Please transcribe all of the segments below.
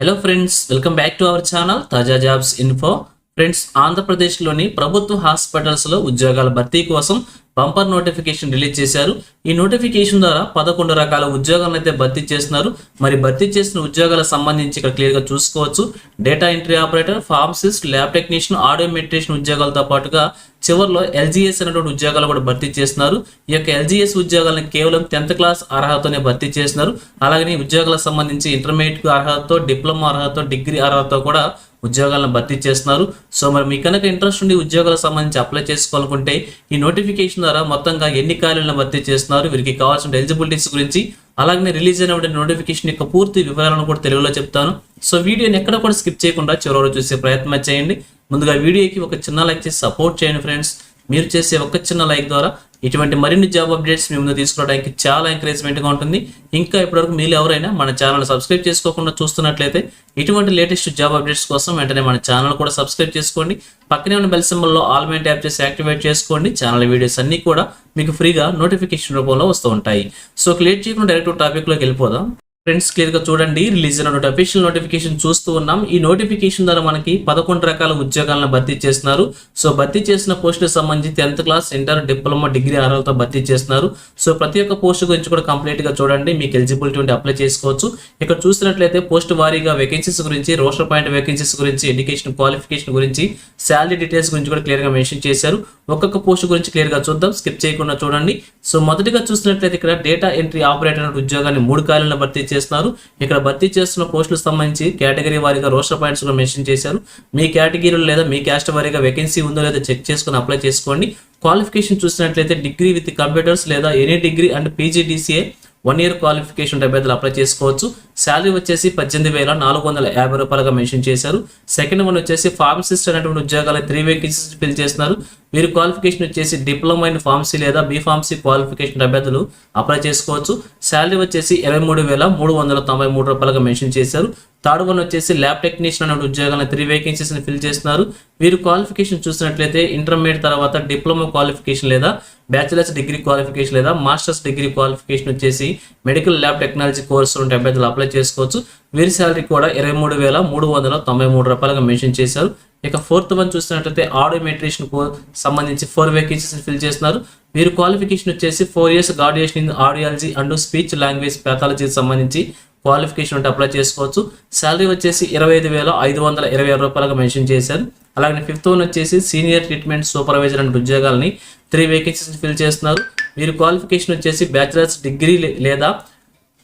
Hello friends, welcome back to our channel తాజా jobs info. Friends, ఆంధ్రప్రదేశ్లోని ప్రభుత్వ హాస్పిటల్స్లో ఉద్యోగాల భర్తీ కోసం బంపర్ నోటిఫికేషన్ రిలీజ్ చేశారు. ఈ నోటిఫికేషన్ ద్వారా 11 రకాల ఉద్యోగాలను అయితే భర్తీ చేస్తున్నారు. మరి భర్తీ చేసిన ఉద్యోగాలకు సంబంధించి ఇక్కడ క్లియర్గా చూసుకోవచ్చు. Data entry operator, pharmacist, lab technician, audiometrician ఉద్యోగాలతో పాటుగా చివరిలో ఎల్జీఎస్ అనేటువంటి ఉద్యోగాలు కూడా భర్తీ చేస్తున్నారు. ఈ యొక్క ఎల్జీఎస్ ఉద్యోగాలను కేవలం 10th క్లాస్ అర్హతతోనే భర్తీ చేస్తున్నారు. అలాగే ఉద్యోగాలకు సంబంధించి ఇంటర్మీడియట్ అర్హతతో, డిప్లొమా అర్హతతో, డిగ్రీ అర్హతతో కూడా ఉద్యోగాలను భర్తీ చేస్తున్నారు. సో మరి మీ కనుక ఇంట్రెస్ట్ ఉండి ఉద్యోగాలకు సంబంధించి అప్లై చేసుకోవాలనుకుంటే ఈ నోటిఫికేషన్ ద్వారా మొత్తంగా ఎన్ని ఖాళీలను భర్తీ చేస్తున్నారు, వీరికి కావాల్సిన ఎలిజిబిలిటీస్ గురించి, అలాగే రిలీజ్ అయినటువంటి నోటిఫికేషన్ యొక్క పూర్తి వివరాలను కూడా తెలుగులో చెప్తాను. సో వీడియోని ఎక్కడ కూడా స్కిప్ చేయకుండా చివరి చూసే ప్రయత్నం చేయండి. ముందుగా వీడియోకి ఒక చిన్న లైక్ చేసి సపోర్ట్ చేయండి ఫ్రెండ్స్. మీరు చేసే ఒక చిన్న లైక్ ద్వారా ఇటువంటి మరిన్ని జాబ్ అప్డేట్స్ మీ ముందు తీసుకోవడానికి చాలా ఎంకరేజ్మెంట్గా ఉంటుంది. ఇంకా ఇప్పటివరకు మీరు ఎవరైనా మన ఛానల్ సబ్స్క్రైబ్ చేసుకోకుండా చూస్తున్నట్లయితే ఇటువంటి లేటెస్ట్ జాబ్ అప్డేట్స్ కోసం వెంటనే మన ఛానల్ కూడా సబ్స్క్రైబ్ చేసుకోండి. పక్కనే ఉన్న బెల్ సింబల్లో ఆల్ మే ట్యాప్ చేసి యాక్టివేట్ చేసుకోండి. ఛానల్ వీడియోస్ అన్ని కూడా మీకు ఫ్రీగా నోటిఫికేషన్ రూపంలో వస్తూ ఉంటాయి. సో క్లియర్ చేయకుండా డైరెక్ట్ టాపిక్లోకి వెళ్ళిపోదాం. ఫ్రెండ్స్, క్లియర్గా చూడండి, రిలీజ్ అయిన అఫీషియల్ నోటిఫికేషన్ చూస్తూ ఉన్నాం. ఈ నోటిఫికేషన్ ద్వారా మనకి 11 రకాల ఉద్యోగాలను భర్తీ చేస్తున్నారు. సో భర్తీ చేసిన పోస్టులకు సంబంధించి 10th class, inter, diploma, degree అర్హతలతో భర్తీ చేస్తున్నారు. సో ప్రతి ఒక్క పోస్ట్ గురించి కూడా కంప్లీట్ గా చూడండి, మీకు ఎలిజిబిలిటీ ఉంటే అప్లై చేసుకోవచ్చు. ఇక్కడ చూసినట్లయితే పోస్ట్ వారీగా వేకెన్సీస్ గురించి, రోస్టర్ పాయింట్ వేకెన్సీస్ గురించి, ఎడ్యుకేషన్ క్వాలిఫికేషన్ గురించి, శాలరీ డీటెయిల్స్ గురించి కూడా క్లియర్ గా మెన్షన్ చేశారు. ఒక్కొక్క పోస్ట్ గురించి క్లియర్ గా చూద్దాం, స్కిప్ చేయకుండా చూడండి. సో మొదటిగా చూసినట్లయితే ఇక్కడ డేటా ఎంట్రీ ఆపరేటర్ అనే ఉద్యోగాన్ని 3 ఖాళీలను భర్తీ చేస్తున్నారు. ఇక్కడ భర్తీ చేస్తున్న పోస్టులకు సంబంధించి కేటగిరీ వారీగా రోస్టర్ పాయింట్స్ కూడా మెన్షన్ చేశారు. మీ కేటగిరీలో లేదా మీ క్యాస్ట్ వారీగా వేకెన్సీ ఉందో లేదా చెక్ చేసుకుని అప్లై చేసుకోండి. క్వాలిఫికేషన్ చూసినట్లయితే డిగ్రీ విత్ కంప్యూటర్స్ లేదా any degree and PGDCA 1 year qualification అభ్యర్థులు అప్లై చేసుకోవచ్చు. శాలరీ వచ్చేసి 18,450 రూపాయలుగా మెన్షన్ చేశారు. సెకండ్ వన్ వచ్చేసి ఫార్మసిస్ట్ అనేటువంటి ఉద్యోగాలు 3 వేకెన్సీస్ ఫిల్ చేస్తున్నారు. వీరి క్వాలిఫికేషన్ వచ్చేసి డిప్లొమా ఇన్ ఫార్మసీ లేదా బీఫార్మసీ క్వాలిఫికేషన్ అభ్యర్థులు అప్లై చేసుకోవచ్చు. శాలరీ వచ్చేసి 23,393 రూపాయలుగా మెన్షన్ చేశారు. థర్డ్ వన్ వచ్చేసి ల్యాబ్ టెక్నీషియన్ అనే ఉద్యోగాలను 3 వేకెన్సీస్ ఫిల్ చేస్తున్నారు. వీరు క్వాలిఫికేషన్ చూసినట్లయితే ఇంటర్మీడియట్ తర్వాత డిప్లొమా క్వాలిఫికేషన్ లేదా బ్యాచిలర్స్ డిగ్రీ క్వాలిఫికేషన్ లేదా మాస్టర్స్ డిగ్రీ క్వాలిఫికేషన్ వచ్చేసి మెడికల్ ల్యాబ్ టెక్నాలజీ కోర్సు ఉంటే అభ్యర్థులు అప్లై చేసుకోవచ్చు. వీరి శాలరీ కూడా 23,393 రూపాయలుగా మెన్షన్ చేశారు. ఇక ఫోర్త్ వన్ చూసినట్లయితే ఆడియో మెట్రిషియన్ సంబంధించి 4 వేకెన్సీస్ ఫిల్ చేస్తున్నారు. వీరు క్వాలిఫికేషన్ వచ్చేసి 4 years graduation in audiology and speech language ప్యాథాలజీకి సంబంధించి క్వాలిఫికేషన్ ఉంటే అప్లై చేసుకోవచ్చు. శాలరీ వచ్చేసి 25,527 రూపాయలుగా మెన్షన్ చేశారు. అలాగే ఫిఫ్త్ వన్ వచ్చేసి సీనియర్ ట్రీట్మెంట్ సూపర్వైజర్ అనే ఉద్యోగాలని 3 వేకెన్సీస్ ఫిల్ చేస్తున్నారు. వీరి క్వాలిఫికేషన్ వచ్చేసి బ్యాచిలర్స్ డిగ్రీ లేదా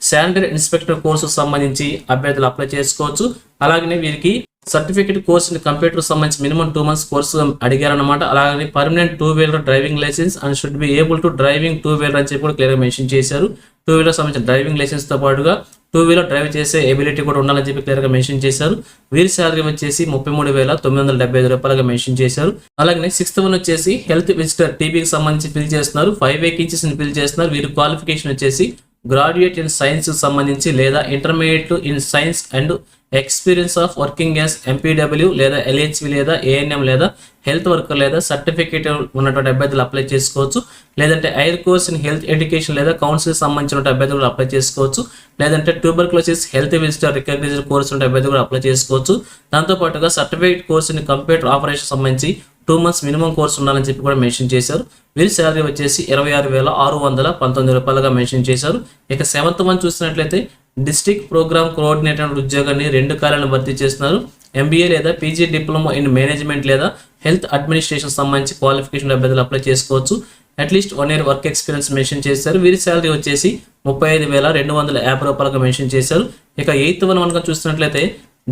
శానిటరీ ఇన్స్పెక్టర్ కోర్సుకు సంబంధించి అభ్యర్థులు అప్లై చేసుకోవచ్చు. అలాగే వీరికి సర్టిఫికేట్ కోర్స్ ఇన్ కంప్యూటర్ సంబంధించి మినిమం 2 months కోర్సు అడిగారనమాట. అలాగే permanent 2-wheeler driving licence and should be able to driving 2-wheeler అని చెప్పి కూడా క్లియర్గా మెన్షన్ చేశారు. 2-wheeler సంబంధించిన డ్రైవింగ్ లైసెన్స్ తో పాటుగా 2-wheeler డ్రైవ్ చేసే ఎబిలిటీ కూడా ఉండాలని చెప్పి క్లియర్గా మెన్షన్ చేశారు. వీరి శాలరీ వచ్చేసి 33,975 రూపాయలుగా మెన్షన్ చేశారు. అలాగే 6th వన్ వచ్చేసి హెల్త్ విజిటర్ టీబీకి సంబంధించి ఫిల్ చేస్తున్నారు. 5 వేకెన్సీస్ ఫిల్ చేస్తున్నారు. వీరి క్వాలిఫికేషన్ వచ్చేసి గ్రాడ్యుయేట్ ఇన్ సైన్స్ సంబంధించి లేదా intermediate in science and experience of working as MPW లేదా ఎల్హెచ్వి లేదా ఏఎన్ఎం లేదా హెల్త్ వర్కర్ లేదా సర్టిఫికేట్ ఉన్నటువంటి అభ్యర్థులు అప్లై చేసుకోవచ్చు. లేదంటే ఐర్ కోర్స్ ఇన్ హెల్త్ ఎడ్యుకేషన్ లేదా కౌన్సిల్ సంబంధించిన అభ్యర్థులు అప్లై చేసుకోవచ్చు. లేదంటే tuberculosis health visitor recognised course ఉంటే అభ్యర్థులు కూడా అప్లై చేసుకోవచ్చు. దాంతోపాటుగా certificate course in computer operation సంబంధించి 2 months మినిమం కోర్స్ ఉండాలని చెప్పి కూడా మెన్షన్ చేశారు. వీరి శాలరీ వచ్చేసి 26,619 రూపాయలుగా మెన్షన్ చేశారు. ఇక 7th వన్ చూసినట్లయితే డిస్ట్రిక్ట్ ప్రోగ్రామ్ కోఆర్డినేటర్ ఉద్యోగాన్ని 2 ఖాళీలను భర్తీ చేస్తున్నారు. ఎంబీఏ లేదా పీజీ డిప్లొమా ఇన్ మేనేజ్మెంట్ లేదా హెల్త్ అడ్మినిస్ట్రేషన్ సంబంధించి క్వాలిఫికేషన్ అభ్యర్థులు అప్లై చేసుకోవచ్చు. At least 1 year work experience mention చేశారు. వీరి శాలరీ వచ్చేసి 35,250 రూపాయలుగా మెన్షన్ చేశారు. ఇక 8th వన్ కనుక చూసినట్లయితే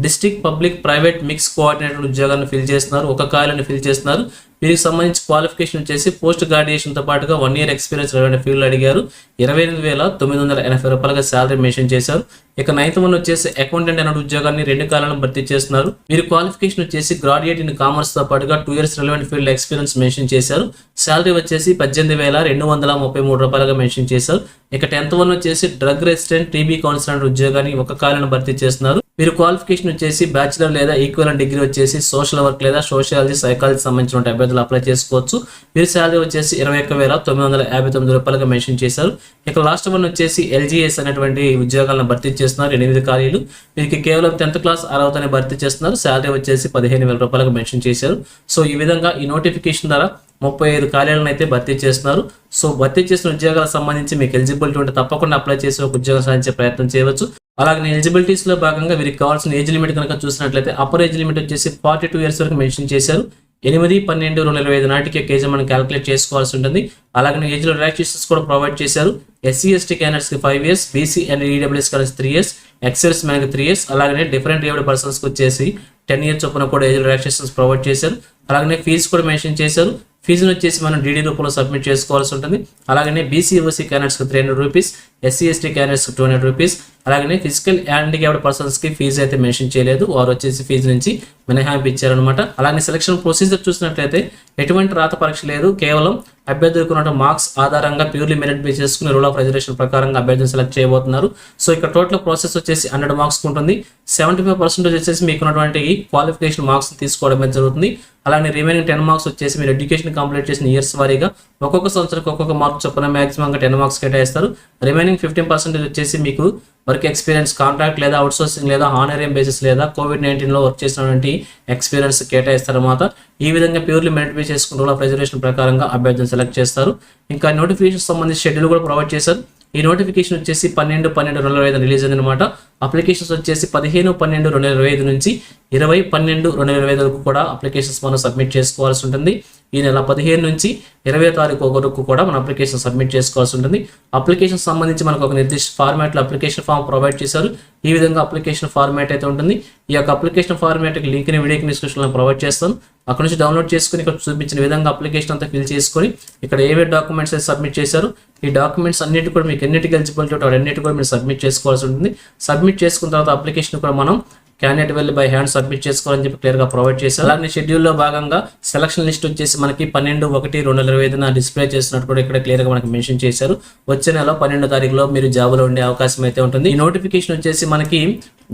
district public private mix coordinator ఉద్యోగాన్ని ఫిల్ చేస్తున్నారు. 1 ఖాళీని ఫిల్ చేస్తున్నారు. వీరికి సంబంధించి క్వాలిఫికేషన్ వచ్చేసి పోస్ట్ గ్రాడ్యుయేషన్తో పాటుగా 1 year ఎక్స్పీరియన్స్ ఫీల్డ్ అడిగారు. 28,980 రూపాయలుగా శాలరీ మెన్షన్ చేశారు. ఇక 9th వన్ వచ్చేసి అకౌంటెంట్ అనే ఉద్యోగాన్ని 2 ఖాళీలను భర్తీ చేస్తున్నారు. వీరి క్వాలిఫికేషన్ వచ్చేసి గ్రాడ్యుయేట్ ఇన్ కామర్స్ తో పాటుగా 2 years relevant field experience mention చేశారు. శాలరీ వచ్చేసి 18,233 రూపాయలుగా మెన్షన్ చేశారు. ఇక 10th వన్ వచ్చేసి డ్రగ్ రెసిస్టెంట్ టీబీ కౌన్సిలర్ ఉద్యోగాన్ని 1 ఖాళీలను భర్తీ చేస్తున్నారు. మీరు క్వాలిఫికేషన్ వచ్చేసి బ్యాచిలర్ లేదా ఈక్వలెంట్ డిగ్రీ వచ్చేసి సోషల్ వర్క్ లేదా సోషియాలజీ సైకాలజీ సంబంధించిన అభ్యర్థులు అప్లై చేసుకోవచ్చు. వీరి శాలరీ వచ్చేసి 21,959 రూపాయలుగా మెన్షన్ చేశారు. ఇక లాస్ట్ వన్ వచ్చేసి LGS అనేటువంటి ఉద్యోగాలను భర్తీ చేస్తున్నారు. 8 ఖాళీలు. వీరికి కేవలం 10th క్లాస్ అర్హతని భర్తీ చేస్తున్నారు. శాలరీ వచ్చేసి 15,000 రూపాయలుగా మెన్షన్ చేశారు. సో ఈ విధంగా ఈ నోటిఫికేషన్ ద్వారా 35 ఖాళీలను అయితే భర్తీ చేస్తున్నారు. సో భర్తీ చేసిన ఉద్యోగాలకు సంబంధించి మీకు ఎలిజిబిలిటీ ఉంటే తప్పకుండా అప్లై చేసి ఒక ఉద్యోగం సాధించే ప్రయత్నం చేయవచ్చు. అలాగే ఎలిజిబిలిటీస్ లో భాగంగా వీరికి కావాల్సిన ఏజ్ లిమిట్ కనుక చూసినట్లయితే అప్పర్ ఏజ్ లిమిట్ వచ్చేసి 42 ఇయర్స్ వరకు మెన్షన్ చేశారు. 8/12/2025 నాటికి ఒక ఏజ్ మనం క్యాలిక్యులేట్ చేసుకోవాల్సి ఉంటుంది. అలాగే ఏజ్ లో రిలాక్సేషన్స్ కూడా ప్రొవైడ్ చేశారు. SC/ST క్యాండిడేట్స్ కి 5 ఇయర్స్, BC అండ్ EWS కలిసి 3 ఇయర్స్, ఎక్సర్స్ మనకి 3 ఇయర్స్, అలాగే డిఫరెంట్ ఏబుల్డ్ పర్సన్స్ కి వచ్చేసి 10 ఇయర్స్ చొప్పున కూడా ఏజ్ రిలాక్సేషన్స్ ప్రొవైడ్ చేశారు. అలాగే ఫీజు కూడా మెన్షన్ చేశారు. ఫీజును వచ్చేసి మనం DD రూపంలో సబ్మిట్ చేసుకోవాల్సి ఉంటుంది. అలాగే BC/OC క్యాండిడేట్స్ కి 300 రూపీస్, SC/ST క్యాండిడేట్స్ కి 200 రూపీస్, అలాగే ఫిజికల్ హ్యాండిక్యాప్డ్ పర్సన్స్ కి ఫీజు అయితే మెన్షన్ చేయలేదు. వారు వచ్చేసి ఫీజు నుంచి మినహాయింపు ఇచ్చారనమాట. అలాగే సెలక్షన్ ప్రొసీజర్ చూసినట్లయితే ఎటువంటి రాత పరీక్ష లేదు. కేవలం అభ్యర్థులకు ఉన్న మార్క్స్ ఆధారంగా ప్యూర్లీ మెరిట్ బేస్ చేసుకుని రూల్ ఆఫ్ రిజర్వేషన్ ప్రకారంగా అభ్యర్థిని సెలెక్ట్ చేయబోతున్నారు. సో ఇక్కడ టోటల్ ప్రాసెస్ వచ్చేసి 100 మార్క్స్ ఉంటుంది. 75% వచ్చేసి మీకు ఉన్నటువంటి క్వాలిఫికేషన్ మార్క్స్ తీసుకోవడం జరుగుతుంది. అలాగే రిమైనింగ్ 10 మార్క్స్ వచ్చేసి మీరు ఎడ్యుకేషన్ కంప్లీట్ చేసిన ఇయర్స్ వారీగా ఒక్కొక్క సంవత్సరానికి ఒక్కొక్క మార్క్ చొప్పున మాక్సిమంగా 10 మార్క్స్ కేటాయిస్తారు. రిమైనింగ్ 15% వచ్చేసి మీకు వర్క్ ఎక్స్పీరియన్స్, కాంట్రాక్ట్ లేదా అవుట్సోర్సింగ్ లేదా హానరేరియం బేసిస్ లేదా COVID-19లో వర్క్ చేసినటువంటి ఎక్స్పీరియన్స్ కేటాయిస్తారన్నమాట. ఈ విధంగా ప్యూర్లీ మెరిట్ బేస్ చేసుకుని రూల్ ఆఫ్ రిజర్వేషన్ ప్రకారంగా అభ్యర్థిని సెలెక్ట్ చేస్తారు. ఇంకా నోటిఫికేషన్ సంబంధించి షెడ్యూల్ కూడా ప్రొవైడ్ చేశారు. ఈ నోటిఫికేషన్ వచ్చేసి 12/12/2025 రిలీజ్ అయింది అనమాట. అప్లికేషన్స్ వచ్చేసి 15/12/2025 నుంచి 20/12/2025 వరకు కూడా అప్లికేషన్స్ మనం సబ్మిట్ చేసుకోవాల్సి ఉంటుంది. ఈ నెల 15 నుంచి 20వ తారీఖు వరకు కూడా మన అప్లికేషన్ సబ్మిట్ చేసుకోవాల్సి ఉంటుంది. అప్లికేషన్ సంబంధించి మనకు ఒక నిర్దిష్ట ఫార్మాట్లో అప్లికేషన్ ఫామ్ ప్రొవైడ్ చేశారు. ఈ విధంగా అప్లికేషన్ ఫార్మాట్ అయితే ఉంటుంది. ఈ యొక్క అప్లికేషన్ ఫార్మాట్ లింక్ని వీడియోకి డిస్క్రిప్షన్లో ప్రొవైడ్ చేస్తాను. అక్కడ నుంచి డౌన్లోడ్ చేసుకుని ఇక్కడ చూపించిన విధంగా అప్లికేషన్ అంతా ఫిల్ చేసుకొని ఇక్కడ ఏవే డాక్యుమెంట్స్ అయితే సబ్మిట్ చేశారు ఈ డాక్యుమెంట్స్ అన్నిటి కూడా మీకు ఎన్నిటికి ఎలిజిబిలిటీ ఉంటే అన్నిటి కూడా మీరు సబ్మిట్ చేసుకోవాల్సి ఉంటుంది. సబ్మిట్ చేసుకున్న తర్వాత అప్లికేషన్ కూడా మనం క్యాండిడేట్ వెళ్ళి బై హ్యాండ్ సబ్మిట్ చేసుకోవాలని చెప్పి క్లియర్గా ప్రొవైడ్ చేశారు. అలాగే షెడ్యూల్లో భాగంగా సెలక్షన్ లిస్ట్ వచ్చేసి మనకి 12/1/2025 డిస్ప్లే చేసినట్టు కూడా ఇక్కడ క్లియర్గా మనకి మెన్షన్ చేశారు. వచ్చే నెల 12వ తారీఖులో మీరు జాబ్లో ఉండే అవకాశం అయితే ఉంటుంది. ఈ నోటిఫికేషన్ వచ్చేసి మనకి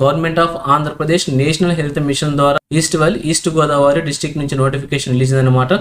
government of Andhra Pradesh national health machine ద్వారా ఈస్ట్ గోదావరి డిస్ట్రిక్ట్ నుంచి నోటిఫికేషన్ రిలీజ్ అయిందన్నమాట.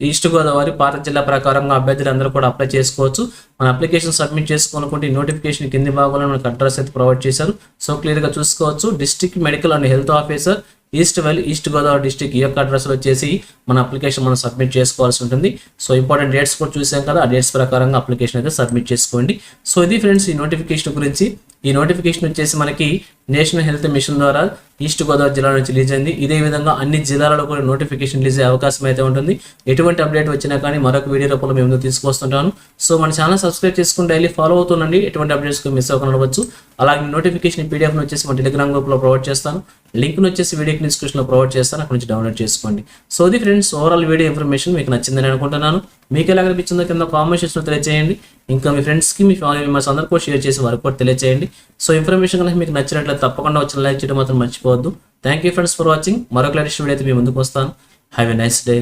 ఈస్ట్ గోదావరి పాత జిల్లా ప్రకారంగా అభ్యర్థులు అందరూ కూడా అప్లై చేసుకోవచ్చు. మన అప్లికేషన్ సబ్మిట్ చేసుకోనుకుంటే ఈ నోటిఫికేషన్ కింది భాగంలో మనకు అడ్రస్ అయితే ప్రొవైడ్ చేశారు. సో క్లియర్గా చూసుకోవచ్చు. District medical and health officer east Godavari district ఈ యొక్క అడ్రస్లో వచ్చేసి మన అప్లికేషన్ మనం సబ్మిట్ చేసుకోవాల్సి ఉంటుంది. సో ఇంపార్టెంట్ డేట్స్ కూడా చూసాం కదా, ఆ డేట్స్ ప్రకారంగా అప్లికేషన్ అయితే సబ్మిట్ చేసుకోండి. సో ఇది ఫ్రెండ్స్ ఈ నోటిఫికేషన్ గురించి. ఈ నోటిఫికేషన్ వచ్చేసి మనకి నేషనల్ హెల్త్ మిషన్ ద్వారా ఈస్ట్ గోదావరి జిల్లా నుంచి రిలీజ్ అయింది. ఇదే విధంగా అన్ని జిల్లాలలో కూడా నోటిఫికేషన్ రిలీజ్ అయ్యే అవకాశం అయితే ఉంటుంది. ఎటువంటి అప్డేట్ వచ్చినా కానీ మరొక వీడియో రూపంలో మేము తీసుకొస్తుంటాను. సో మన ఛానల్ సబ్స్క్రైబ్ చేసుకుని డైలీ ఫాలో అవుతుండండి. ఎటువంటి అప్డేట్స్ మిస్ అవ్వకుండా ఉండవచ్చు. అలాగే నోటిఫికేషన్ PDF వచ్చేసి మన టెలిగ్రామ్ గ్రూప్లో ప్రొవైడ్ చేస్తాను. లింక్ను వచ్చేసి వీడియోకి డిస్క్రిప్షన్లో ప్రొవైడ్ చేస్తాను. అక్కడ నుంచి డౌన్లోడ్ చేసుకోండి. సో ఇది ఫ్రెండ్స్ ఓవరాల్ వీడియో ఇన్ఫర్మేషన్ మీకు నచ్చిందని అనుకుంటున్నాను. మీకు ఎలా అనిపించిందో కింద కామెంట్ సెక్షన్లో తెలియజేయండి. ఇంకా మీ ఫ్రెండ్స్కి మీ ఫ్యామిలీ మెంబర్స్ అందరూ కూడా షేర్ చేసి వారికి కూడా తెలియజేయండి. సో ఇన్ఫర్మేషన్ కనుక మీకు నచ్చినట్లయితే తప్పకుండా వచ్చిన లైక్ చేయడం మాత్రం మర్చిపోవద్దు. Thank you friends for watching. మరొక లేటెస్ట్ వీడియో అయితే మీ ముందుకు వస్తాను. Have a nice day.